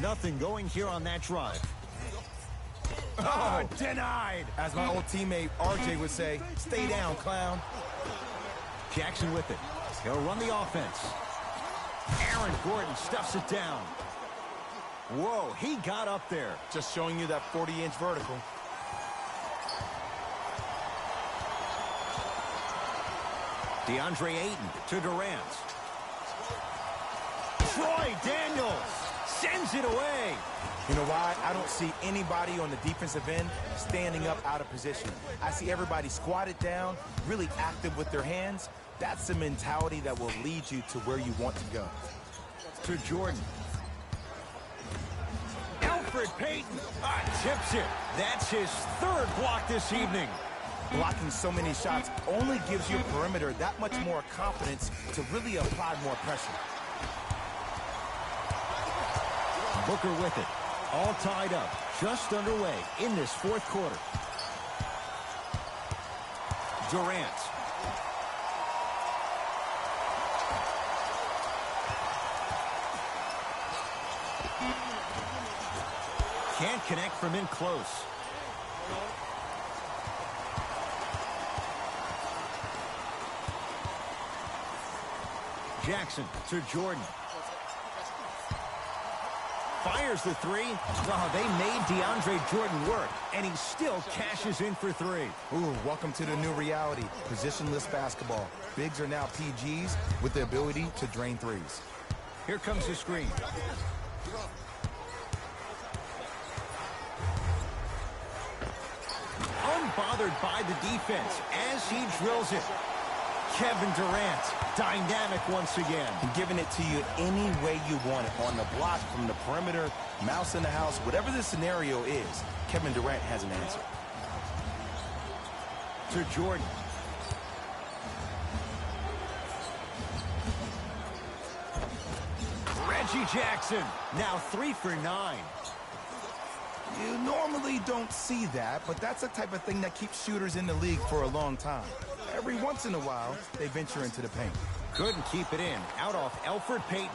Nothing going here on that drive. Oh, denied. As my old teammate RJ would say, stay down, clown. Jackson with it. He'll run the offense. Aaron Gordon stuffs it down. Whoa, he got up there. Just showing you that 40-inch vertical. DeAndre Ayton to Durant. Troy Daniels sends it away. You know why? I don't see anybody on the defensive end standing up out of position. I see everybody squatted down, really active with their hands. That's the mentality that will lead you to where you want to go. To Jordan. Elfrid Payton tips it. That's his 3rd block this evening. Blocking so many shots only gives your perimeter that much more confidence to really apply more pressure. Booker with it. All tied up. Just underway in this 4th quarter. Durant. Can't connect from in close. Jackson to Jordan. Fires the 3. Oh, they made DeAndre Jordan work, and he still cashes in for 3. Ooh, welcome to the new reality. Positionless basketball. Bigs are now PGs with the ability to drain 3s. Here comes the screen. Unbothered by the defense as he drills it. Kevin Durant, dynamic once again. And giving it to you any way you want it. On the block, from the perimeter, mouse in the house, whatever the scenario is, Kevin Durant has an answer. To Jordan. Reggie Jackson, now 3 for 9. You normally don't see that, but that's the type of thing that keeps shooters in the league for a long time. Every once in a while, they venture into the paint. Couldn't keep it in. Out off Elfrid Payton.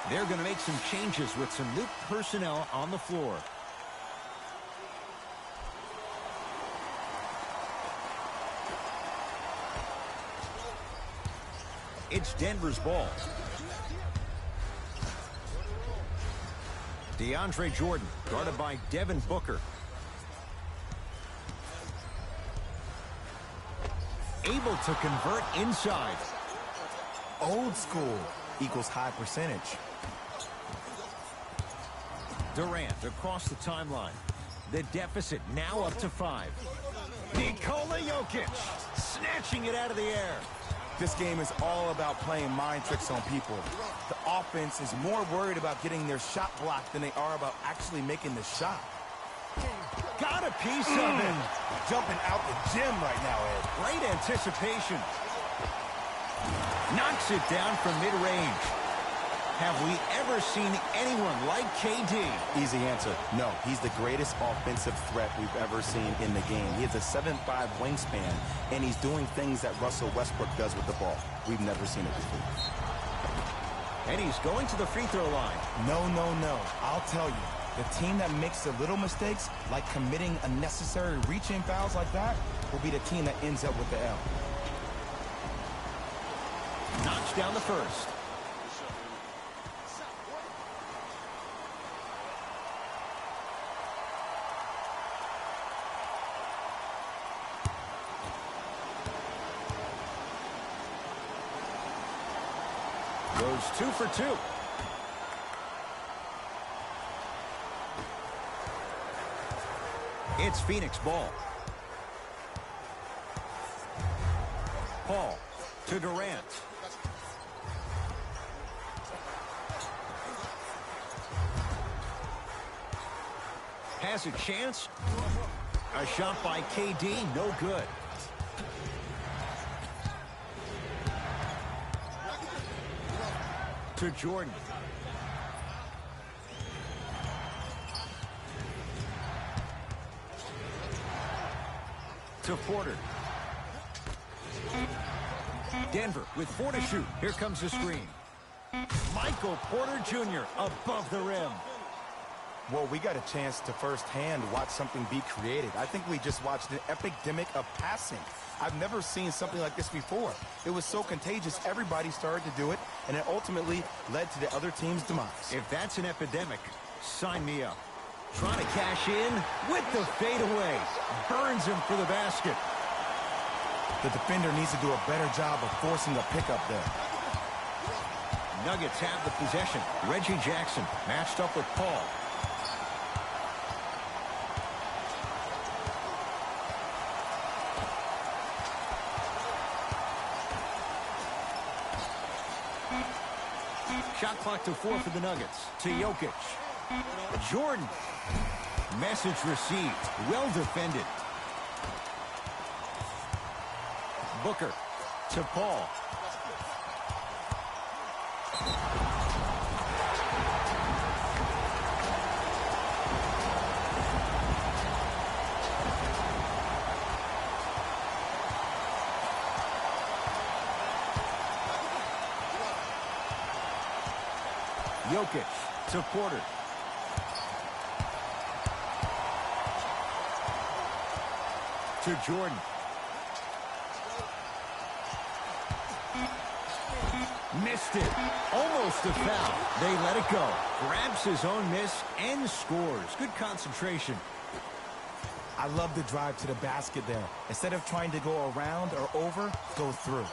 They're going to make some changes with some new personnel on the floor. It's Denver's ball. DeAndre Jordan, guarded by Devin Booker. Able to convert inside. Old school equals high percentage. Durant across the timeline. The deficit now up to 5. Nikola Jokic snatching it out of the air. This game is all about playing mind tricks on people. The offense is more worried about getting their shot blocked than they are about actually making the shot. Got a piece of it. Jumping out the gym right now, Ed. Great anticipation. Knocks it down from mid-range. Have we ever seen anyone like KD? Easy answer. No, he's the greatest offensive threat we've ever seen in the game. He has a 7'5" wingspan, and he's doing things that Russell Westbrook does with the ball. We've never seen it before. And he's going to the free throw line. No, no, no. I'll tell you. The team that makes the little mistakes, like committing unnecessary reach-in fouls like that, will be the team that ends up with the L. Knocks down the first. Goes 2 for 2. It's Phoenix ball. Paul to Durant. Has a chance. A shot by KD, no good. To Jordan. To Porter. Denver with 4 to shoot. Here comes the screen. Michael Porter Jr. above the rim. Well, we got a chance to firsthand watch something be created. I think we just watched an epidemic of passing. I've never seen something like this before. It was so contagious, everybody started to do it, and it ultimately led to the other team's demise. If that's an epidemic, sign me up. Trying to cash in with the fadeaway. Burns him for the basket. The defender needs to do a better job of forcing a pickup there. Nuggets have the possession. Reggie Jackson matched up with Paul. Shot clock to 4 for the Nuggets. To Jokic. Jordan. Message received. Well defended. Booker to Paul. Jokic to Porter. To Jordan. Missed it. Almost a foul. They let it go. Grabs his own miss and scores. Good concentration. I love the drive to the basket there. Instead of trying to go around or over, go through.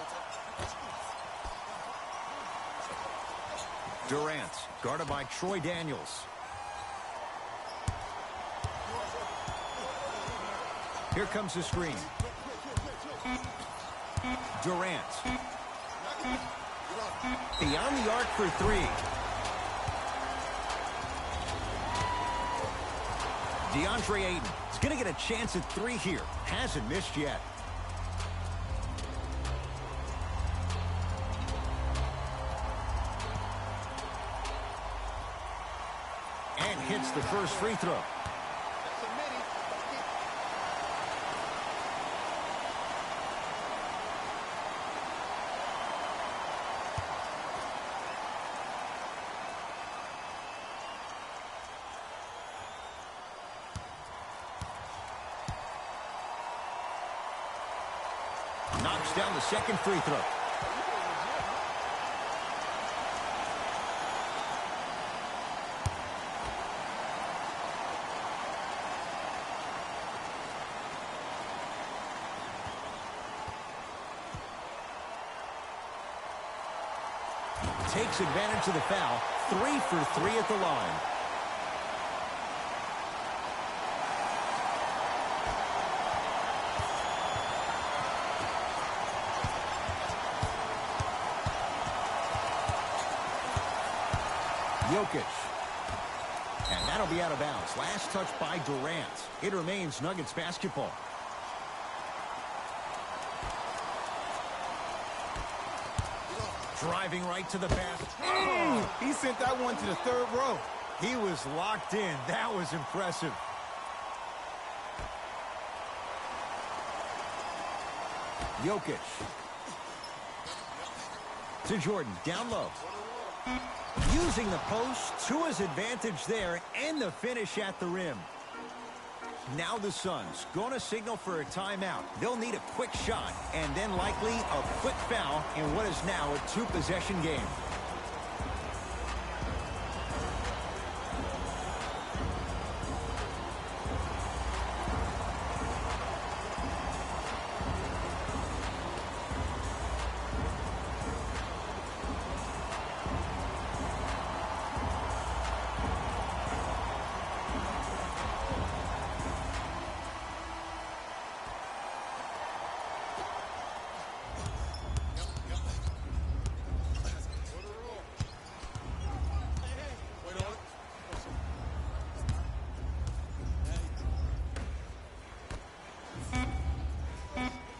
Durant, guarded by Troy Daniels. Here comes the screen. Durant. Beyond the arc for 3. DeAndre Ayton is going to get a chance at 3 here. Hasn't missed yet. And hits the first free throw. Knocks down the second free throw. Takes advantage of the foul. 3 for 3 at the line. Jokic. And that'll be out of bounds. Last touch by Durant. It remains Nuggets basketball. Driving right to the basket. He sent that one to the third row. He was locked in. That was impressive. Jokic. To Jordan, down low. Using the post to his advantage there, and the finish at the rim. Now the Suns going to signal for a timeout. They'll need a quick shot and then likely a quick foul in what is now a two-possession game.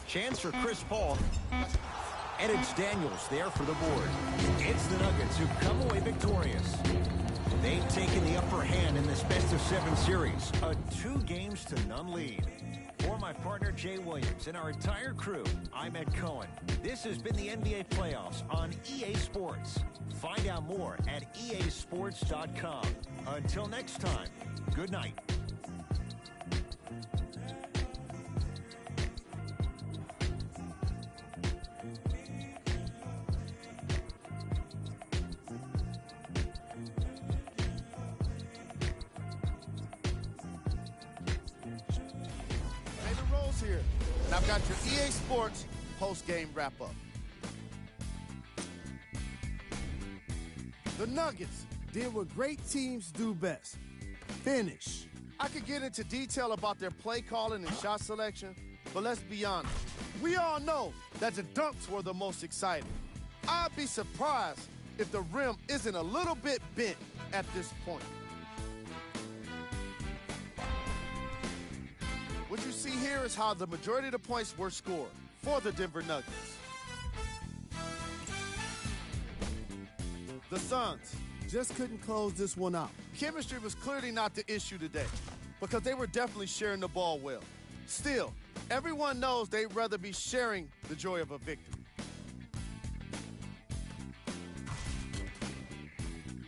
Chance for Chris Paul. And it's Daniels there for the board. It's the Nuggets who come away victorious. They've taken the upper hand in this best-of-7 series. A 2-games-to-none lead. For my partner, Jay Williams, and our entire crew, I'm Ed Cohen. This has been the NBA Playoffs on EA Sports. Find out more at easports.com. Until next time, good night. Here, and I've got your EA Sports post-game wrap-up. The Nuggets did what great teams do best: finish. I could get into detail about their play calling and shot selection, but let's be honest. We all know that the dunks were the most exciting. I'd be surprised if the rim isn't a little bit bent at this point. What you see here is how the majority of the points were scored for the Denver Nuggets. The Suns just couldn't close this one out. Chemistry was clearly not the issue today because they were definitely sharing the ball well. Still, everyone knows they'd rather be sharing the joy of a victory.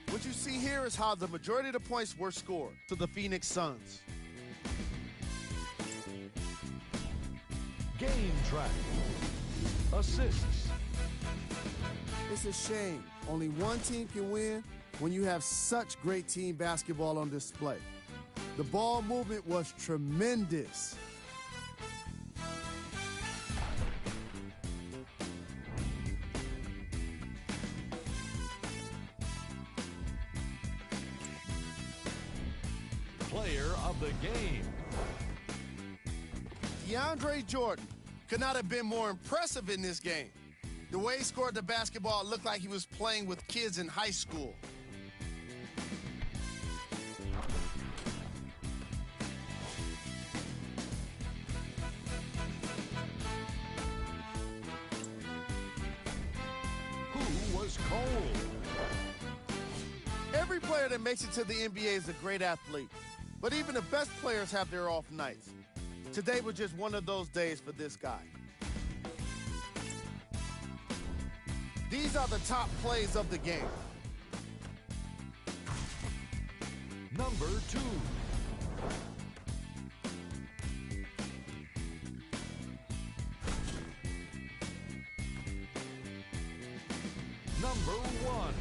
What you see here is how the majority of the points were scored to the Phoenix Suns. Game track. Assists. It's a shame only one team can win when you have such great team basketball on display. The ball movement was tremendous. Player of the game. DeAndre Jordan could not have been more impressive in this game. The way he scored the basketball looked like he was playing with kids in high school. Who was cold? Every player that makes it to the NBA is a great athlete, but even the best players have their off nights. Today was just one of those days for this guy. These are the top plays of the game. Number 2. Number 1.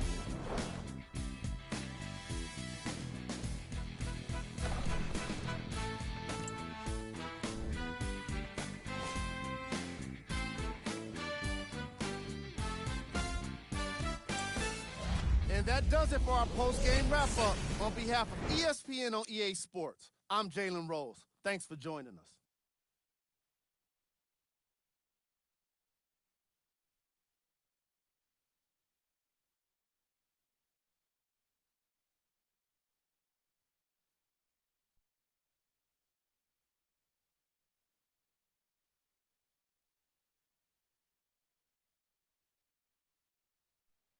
And that does it for our post-game wrap-up. On behalf of ESPN on EA Sports, I'm Jalen Rose. Thanks for joining us.